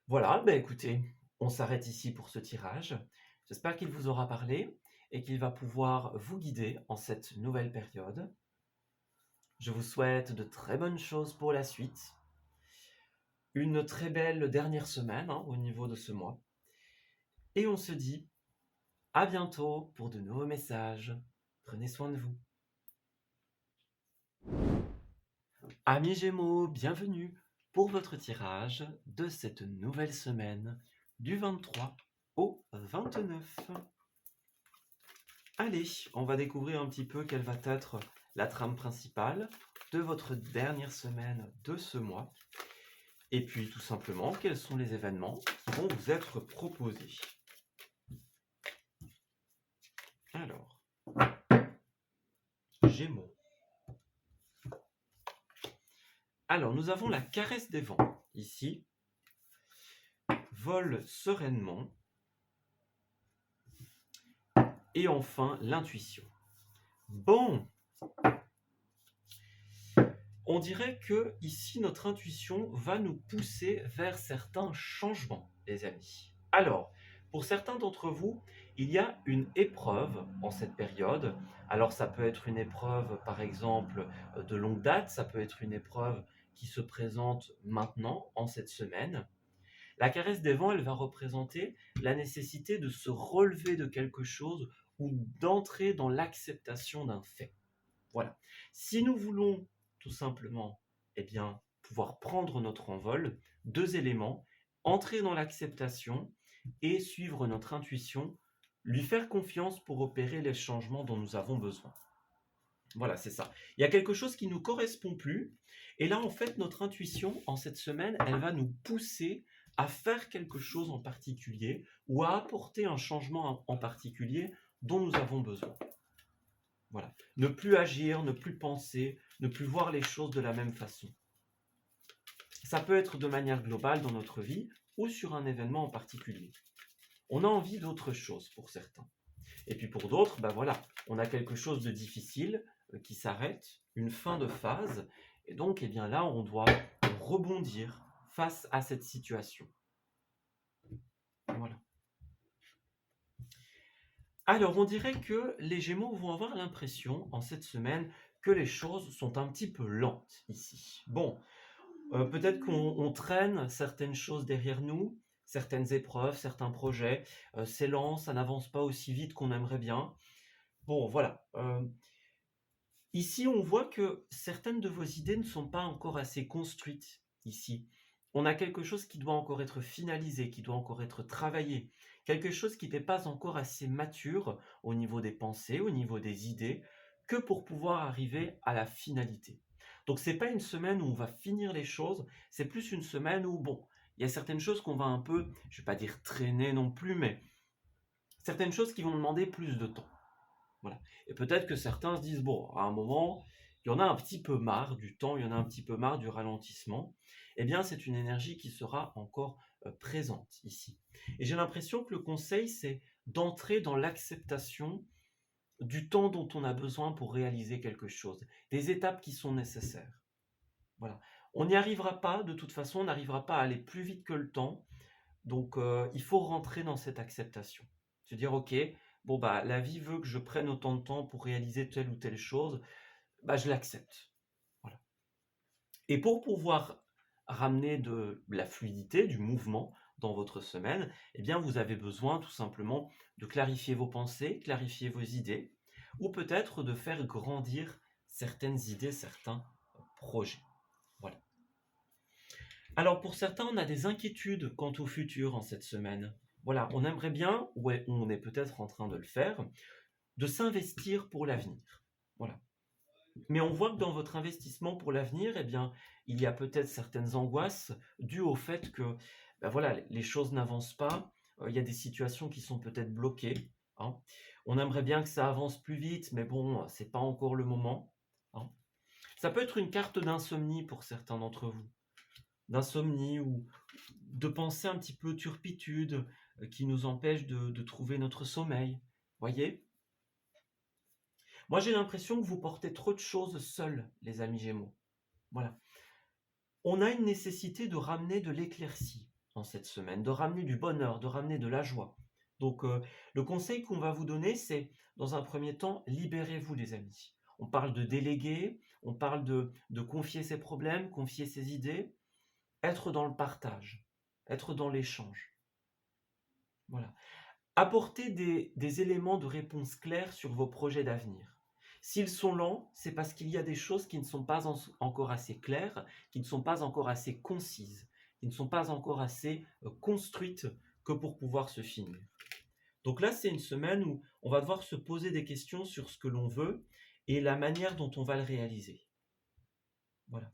Voilà, écoutez, on s'arrête ici pour ce tirage. J'espère qu'il vous aura parlé et qu'il va pouvoir vous guider en cette nouvelle période. Je vous souhaite de très bonnes choses pour la suite. Une très belle dernière semaine au niveau de ce mois. Et on se dit à bientôt pour de nouveaux messages. Prenez soin de vous. Amis Gémeaux, bienvenue pour votre tirage de cette nouvelle semaine du 23 au 29. Allez, on va découvrir un petit peu quelle va être la trame principale de votre dernière semaine de ce mois. Et puis tout simplement, quels sont les événements qui vont vous être proposés. Alors, Gémeaux. Alors, nous avons la caresse des vents, ici. Vol sereinement. Et enfin, l'intuition. Bon, on dirait que ici, notre intuition va nous pousser vers certains changements, les amis. Alors, pour certains d'entre vous, il y a une épreuve en cette période. Alors, ça peut être une épreuve, par exemple, de longue date, ça peut être une épreuve qui se présente maintenant, en cette semaine. La caresse des vents, elle va représenter la nécessité de se relever de quelque chose ou d'entrer dans l'acceptation d'un fait. Voilà. Si nous voulons tout simplement pouvoir prendre notre envol, 2 éléments, entrer dans l'acceptation et suivre notre intuition, lui faire confiance pour opérer les changements dont nous avons besoin. Voilà, c'est ça. Il y a quelque chose qui ne nous correspond plus. Et là, en fait, notre intuition, en cette semaine, elle va nous pousser à faire quelque chose en particulier ou à apporter un changement en particulier dont nous avons besoin. Voilà. Ne plus agir, ne plus penser, ne plus voir les choses de la même façon. Ça peut être de manière globale dans notre vie ou sur un événement en particulier. On a envie d'autre chose pour certains. Et puis pour d'autres, ben voilà, on a quelque chose de difficile qui s'arrête, une fin de phase, et donc eh bien là, on doit rebondir face à cette situation. Voilà. Alors, on dirait que les Gémeaux vont avoir l'impression, en cette semaine, que les choses sont un petit peu lentes ici. Bon, peut-être qu'on traîne certaines choses derrière nous, certaines épreuves, certains projets, c'est lent, ça n'avance pas aussi vite qu'on aimerait bien. Bon, voilà. Ici, on voit que certaines de vos idées ne sont pas encore assez construites ici. On a quelque chose qui doit encore être finalisé, qui doit encore être travaillé, quelque chose qui n'est pas encore assez mature au niveau des pensées, au niveau des idées, que pour pouvoir arriver à la finalité. Donc c'est pas une semaine où on va finir les choses, c'est plus une semaine où, bon, il y a certaines choses qu'on va un peu, je vais pas dire traîner non plus, mais certaines choses qui vont demander plus de temps. Voilà. Et peut-être que certains se disent, bon, à un moment, il y en a un petit peu marre du temps, il y en a un petit peu marre du ralentissement. Eh bien, c'est une énergie qui sera encore présente ici. Et j'ai l'impression que le conseil, c'est d'entrer dans l'acceptation du temps dont on a besoin pour réaliser quelque chose, des étapes qui sont nécessaires. Voilà. On n'y arrivera pas, de toute façon, on n'arrivera pas à aller plus vite que le temps. Donc, il faut rentrer dans cette acceptation. Se dire, ok, bon, bah, la vie veut que je prenne autant de temps pour réaliser telle ou telle chose, bah, je l'accepte. Voilà. Et pour pouvoir ramener de la fluidité, du mouvement dans votre semaine, eh bien, vous avez besoin tout simplement de clarifier vos pensées, clarifier vos idées, ou peut-être de faire grandir certaines idées, certains projets. Voilà. Alors pour certains, on a des inquiétudes quant au futur en cette semaine. Voilà, on aimerait bien, ou on est peut-être en train de le faire, de s'investir pour l'avenir. Voilà. Mais on voit que dans votre investissement pour l'avenir, eh bien, il y a peut-être certaines angoisses dues au fait que, ben voilà, les choses n'avancent pas. Il y a des situations qui sont peut-être bloquées, hein. On aimerait bien que ça avance plus vite, mais bon, c'est pas encore le moment, hein. Ça peut être une carte d'insomnie pour certains d'entre vous, d'insomnie ou de pensée un petit peu turpitude qui nous empêche de trouver notre sommeil. Voyez? Moi, j'ai l'impression que vous portez trop de choses seuls, les amis Gémeaux. Voilà. On a une nécessité de ramener de l'éclaircie en cette semaine, de ramener du bonheur, de ramener de la joie. Donc, le conseil qu'on va vous donner, c'est, dans un premier temps, libérez-vous, les amis. On parle de déléguer, on parle de confier ses problèmes, confier ses idées, être dans le partage, être dans l'échange. Voilà. Apportez des éléments de réponse clairs sur vos projets d'avenir. S'ils sont lents, c'est parce qu'il y a des choses qui ne sont pas encore assez claires, qui ne sont pas encore assez concises, qui ne sont pas encore assez construites que pour pouvoir se finir. Donc là, c'est une semaine où on va devoir se poser des questions sur ce que l'on veut et la manière dont on va le réaliser. Voilà.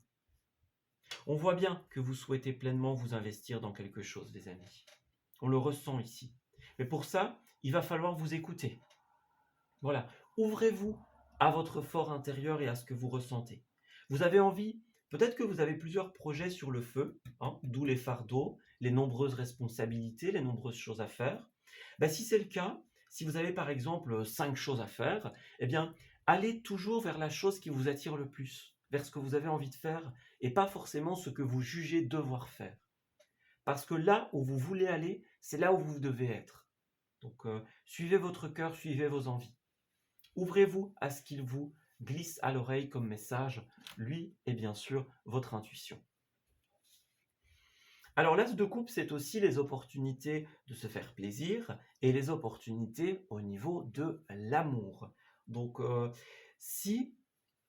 On voit bien que vous souhaitez pleinement vous investir dans quelque chose, les amis. On le ressent ici. Mais pour ça, il va falloir vous écouter. Voilà. Ouvrez-vous à votre fort intérieur et à ce que vous ressentez. Vous avez envie, peut-être que vous avez plusieurs projets sur le feu, hein, d'où les fardeaux, les nombreuses responsabilités, les nombreuses choses à faire. Ben, si c'est le cas, si vous avez par exemple 5 choses à faire, eh bien, allez toujours vers la chose qui vous attire le plus, vers ce que vous avez envie de faire et pas forcément ce que vous jugez devoir faire. Parce que là où vous voulez aller, c'est là où vous devez être. Donc, suivez votre cœur, suivez vos envies. Ouvrez-vous à ce qu'il vous glisse à l'oreille comme message, lui et bien sûr votre intuition. Alors l'as de coupe, c'est aussi les opportunités de se faire plaisir et les opportunités au niveau de l'amour. Donc si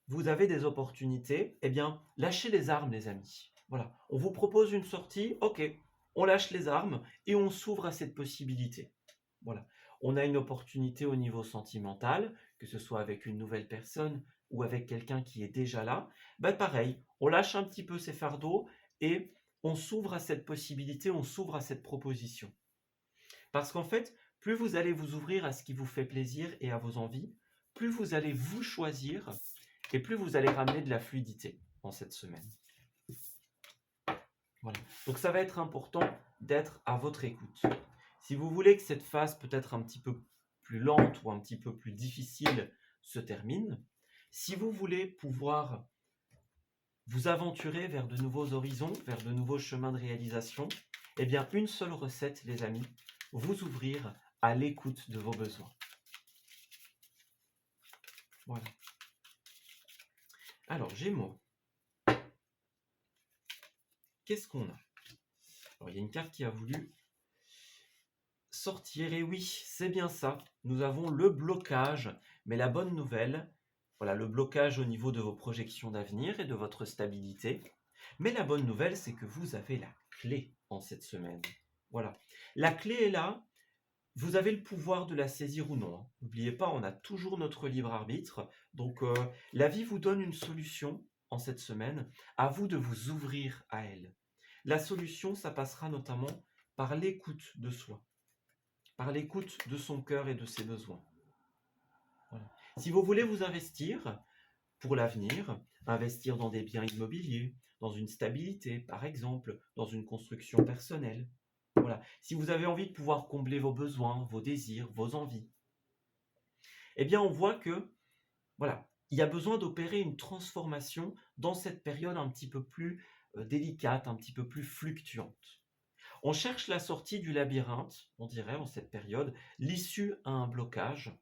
vous avez des opportunités, eh bien lâchez les armes les amis. Voilà, on vous propose une sortie, ok, on lâche les armes et on s'ouvre à cette possibilité. Voilà, on a une opportunité au niveau sentimental, que ce soit avec une nouvelle personne ou avec quelqu'un qui est déjà là. Ben pareil, on lâche un petit peu ses fardeaux et on s'ouvre à cette possibilité, on s'ouvre à cette proposition. Parce qu'en fait, plus vous allez vous ouvrir à ce qui vous fait plaisir et à vos envies, plus vous allez vous choisir et plus vous allez ramener de la fluidité en cette semaine. Voilà. Donc ça va être important d'être à votre écoute. Si vous voulez que cette phase peut-être un petit peu plus lente ou un petit peu plus difficile se termine, si vous voulez pouvoir vous aventurer vers de nouveaux horizons, vers de nouveaux chemins de réalisation, eh bien une seule recette les amis, vous ouvrir à l'écoute de vos besoins. Voilà. Alors Gémeaux, qu'est-ce qu'on a? Alors, il y a une carte qui a voulu sortir, et oui, c'est bien ça. Nous avons le blocage, mais la bonne nouvelle, voilà, le blocage au niveau de vos projections d'avenir et de votre stabilité. Mais la bonne nouvelle, c'est que vous avez la clé en cette semaine. Voilà, la clé est là. Vous avez le pouvoir de la saisir ou non. N'oubliez pas, on a toujours notre libre arbitre. Donc, la vie vous donne une solution en cette semaine. À vous de vous ouvrir à elle. La solution, ça passera notamment par l'écoute de soi, par l'écoute de son cœur et de ses besoins. Voilà. Si vous voulez vous investir pour l'avenir, investir dans des biens immobiliers, dans une stabilité, par exemple, dans une construction personnelle. Voilà. Si vous avez envie de pouvoir combler vos besoins, vos désirs, vos envies, eh bien, on voit que, voilà, il y a besoin d'opérer une transformation dans cette période un petit peu plus délicate, un petit peu plus fluctuante. On cherche la sortie du labyrinthe, on dirait, en cette période, l'issue à un blocage.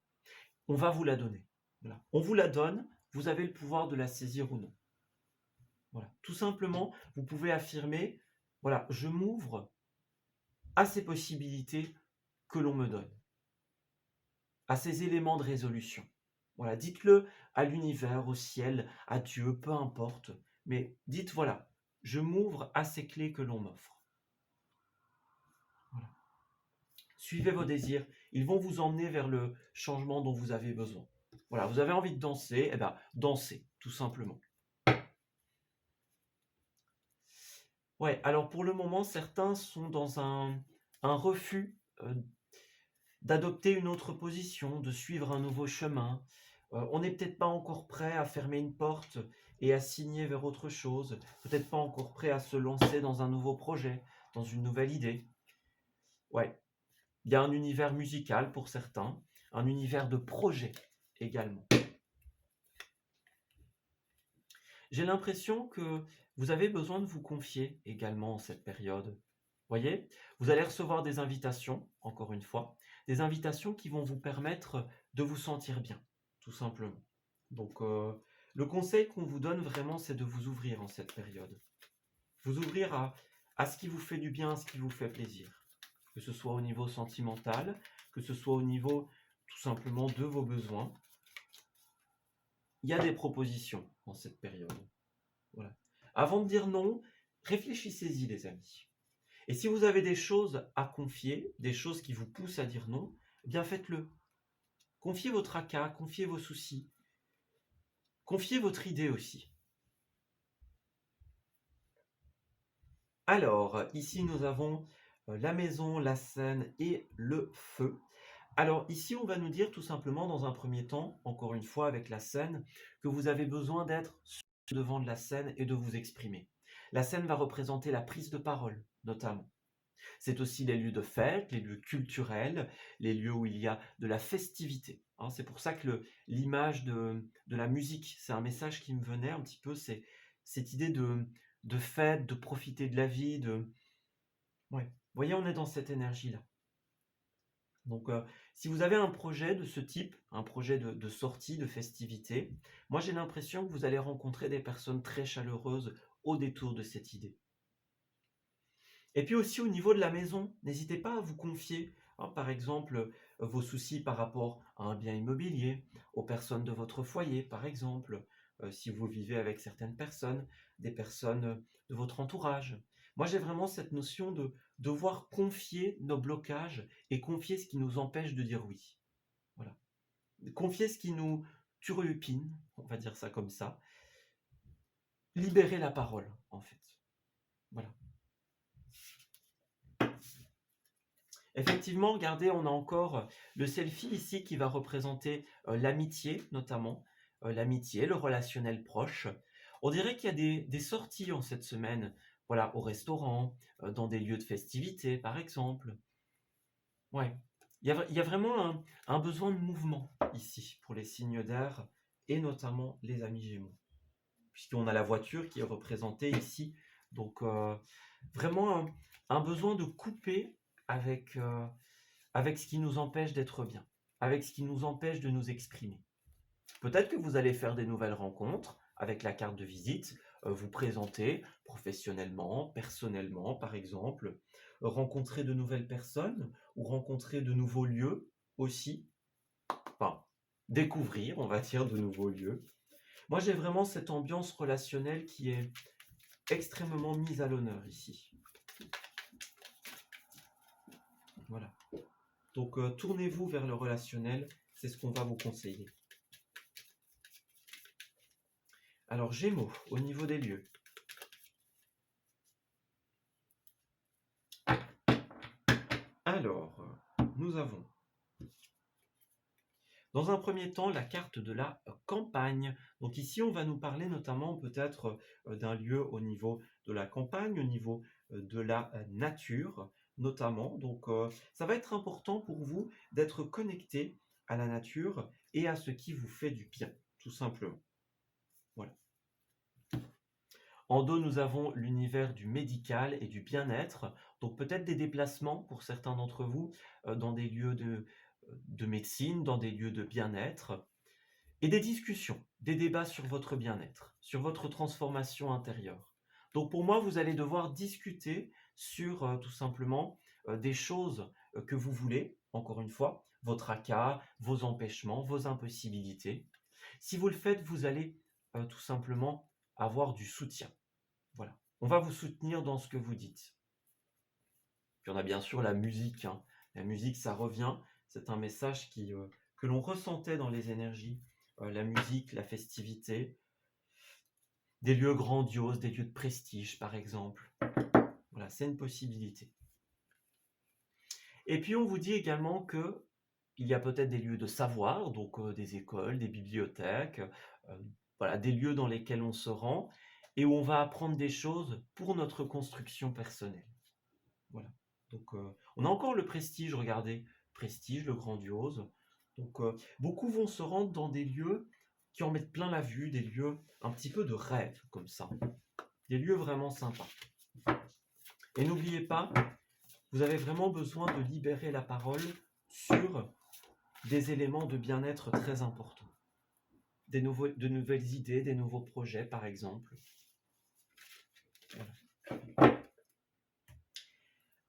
On va vous la donner. Voilà. On vous la donne, vous avez le pouvoir de la saisir ou non. Voilà. Tout simplement, vous pouvez affirmer, voilà, je m'ouvre à ces possibilités que l'on me donne, à ces éléments de résolution. Voilà, dites-le à l'univers, au ciel, à Dieu, peu importe, mais dites, voilà, je m'ouvre à ces clés que l'on m'offre. Voilà. Suivez vos désirs, ils vont vous emmener vers le changement dont vous avez besoin. Voilà, vous avez envie de danser, eh bien, dansez, tout simplement. Ouais, alors pour le moment, certains sont dans un refus d'adopter une autre position, de suivre un nouveau chemin. On n'est peut-être pas encore prêt à fermer une porte et à signer vers autre chose, peut-être pas encore prêt à se lancer dans un nouveau projet, dans une nouvelle idée. Ouais, il y a un univers musical pour certains, un univers de projet également. J'ai l'impression que vous avez besoin de vous confier également en cette période. Voyez, vous allez recevoir des invitations, encore une fois, des invitations qui vont vous permettre de vous sentir bien, tout simplement. Donc, le conseil qu'on vous donne vraiment, c'est de vous ouvrir en cette période. Vous ouvrir à ce qui vous fait du bien, à ce qui vous fait plaisir. Que ce soit au niveau sentimental, que ce soit au niveau tout simplement de vos besoins. Il y a des propositions en cette période. Voilà. Avant de dire non, réfléchissez-y, les amis. Et si vous avez des choses à confier, des choses qui vous poussent à dire non, eh bien faites-le. Confiez votre tracas, confiez vos soucis, confiez votre idée aussi. Alors, ici nous avons la maison, la scène et le feu. Alors ici, on va nous dire tout simplement dans un premier temps, encore une fois avec la scène, que vous avez besoin d'être devant de la scène et de vous exprimer. La scène va représenter la prise de parole, notamment. C'est aussi les lieux de fête, les lieux culturels, les lieux où il y a de la festivité. Hein. C'est pour ça que l'image de la musique, c'est un message qui me venait un petit peu, c'est cette idée de fête, de profiter de la vie, de... Ouais. Vous voyez, on est dans cette énergie-là. Donc, si vous avez un projet de ce type, un projet de sortie, de festivité, moi j'ai l'impression que vous allez rencontrer des personnes très chaleureuses au détour de cette idée. Et puis aussi au niveau de la maison, n'hésitez pas à vous confier, hein, par exemple, vos soucis par rapport à un bien immobilier, aux personnes de votre foyer, par exemple, si vous vivez avec certaines personnes, des personnes de votre entourage. Moi, j'ai vraiment cette notion de devoir confier nos blocages et confier ce qui nous empêche de dire oui. Voilà. Confier ce qui nous turlupine, on va dire ça comme ça. Libérer la parole, en fait. Voilà. Effectivement, regardez, on a encore le selfie ici qui va représenter l'amitié, notamment. L'amitié, le relationnel proche. On dirait qu'il y a des sorties en cette semaine, voilà, au restaurant, dans des lieux de festivité, par exemple. Ouais. Il y a vraiment un besoin de mouvement ici pour les signes d'air et notamment les amis Gémeaux. Puisqu'on a la voiture qui est représentée ici. Donc, vraiment un besoin de couper avec, avec ce qui nous empêche d'être bien, avec ce qui nous empêche de nous exprimer. Peut-être que vous allez faire des nouvelles rencontres avec la carte de visite, vous présenter professionnellement, personnellement par exemple, rencontrer de nouvelles personnes ou rencontrer de nouveaux lieux aussi, enfin découvrir, on va dire, de nouveaux lieux. Moi, j'ai vraiment cette ambiance relationnelle qui est extrêmement mise à l'honneur ici. Voilà. Donc, tournez-vous vers le relationnel, c'est ce qu'on va vous conseiller. Alors, Gémeaux, au niveau des lieux. Alors, nous avons, dans un premier temps, la carte de la campagne. Donc ici, on va nous parler notamment peut-être d'un lieu au niveau de la campagne, au niveau de la nature, notamment. Donc, ça va être important pour vous d'être connecté à la nature et à ce qui vous fait du bien, tout simplement. Voilà. En dos, nous avons l'univers du médical et du bien-être, donc peut-être des déplacements pour certains d'entre vous dans des lieux de médecine, dans des lieux de bien-être, et des discussions, des débats sur votre bien-être, sur votre transformation intérieure. Donc pour moi, vous allez devoir discuter sur tout simplement des choses que vous voulez, encore une fois, votre ACA, vos empêchements, vos impossibilités. Si vous le faites, vous allez tout simplement avoir du soutien. Voilà. On va vous soutenir dans ce que vous dites. Puis on a bien sûr la musique. Hein. La musique, ça revient. C'est un message que l'on ressentait dans les énergies. La musique, la festivité. Des lieux grandioses, des lieux de prestige, par exemple. Voilà, c'est une possibilité. Et puis on vous dit également que il y a peut-être des lieux de savoir, donc des écoles, des bibliothèques, voilà, des lieux dans lesquels on se rend et où on va apprendre des choses pour notre construction personnelle. Voilà. Donc, on a encore le prestige, regardez, prestige, le grandiose. Donc, beaucoup vont se rendre dans des lieux qui en mettent plein la vue, des lieux un petit peu de rêve, comme ça. Des lieux vraiment sympas. Et n'oubliez pas, vous avez vraiment besoin de libérer la parole sur des éléments de bien-être très importants. De nouvelles idées, des nouveaux projets, par exemple. Voilà.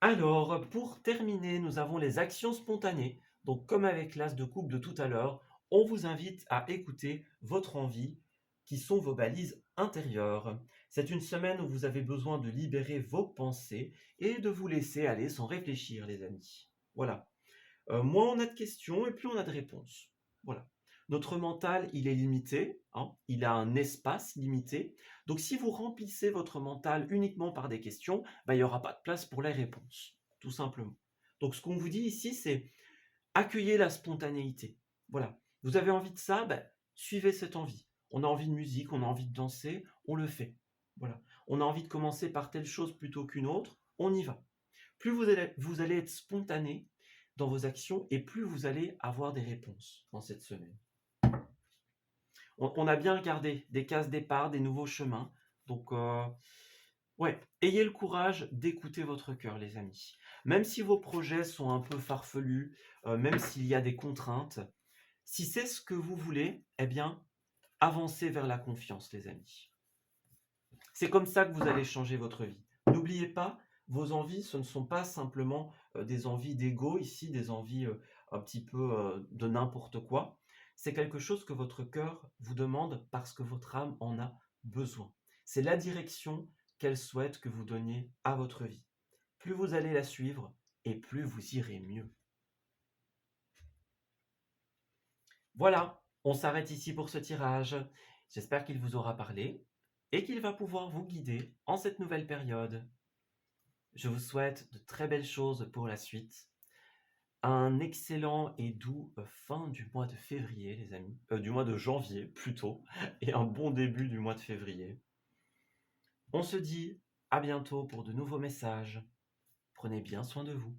Alors, pour terminer, nous avons les actions spontanées. Donc, comme avec l'as de coupe de tout à l'heure, on vous invite à écouter votre envie, qui sont vos balises intérieures. C'est une semaine où vous avez besoin de libérer vos pensées et de vous laisser aller sans réfléchir, les amis. Voilà. Moins on a de questions et plus on a de réponses. Voilà. Notre mental, il est limité, hein, il a un espace limité. Donc si vous remplissez votre mental uniquement par des questions, il n'y aura pas de place pour les réponses, tout simplement. Donc ce qu'on vous dit ici, c'est accueillez la spontanéité. Voilà. Vous avez envie de ça, suivez cette envie. On a envie de musique, on a envie de danser, on le fait. Voilà. On a envie de commencer par telle chose plutôt qu'une autre, on y va. Plus vous allez être spontané dans vos actions et plus vous allez avoir des réponses dans cette semaine. On a bien regardé des cases départ, des nouveaux chemins. Donc, ouais, ayez le courage d'écouter votre cœur, les amis. Même si vos projets sont un peu farfelus, même s'il y a des contraintes, si c'est ce que vous voulez, eh bien, avancez vers la confiance, les amis. C'est comme ça que vous allez changer votre vie. N'oubliez pas, vos envies, ce ne sont pas simplement des envies d'ego ici, des envies un petit peu de n'importe quoi. c'est quelque chose que votre cœur vous demande parce que votre âme en a besoin. C'est la direction qu'elle souhaite que vous donniez à votre vie. Plus vous allez la suivre, et plus vous irez mieux. Voilà, on s'arrête ici pour ce tirage. J'espère qu'il vous aura parlé et qu'il va pouvoir vous guider en cette nouvelle période. Je vous souhaite de très belles choses pour la suite. Un excellent et doux fin du mois de février, les amis. Du mois de janvier, plutôt. Et un bon début du mois de février. On se dit à bientôt pour de nouveaux messages. Prenez bien soin de vous.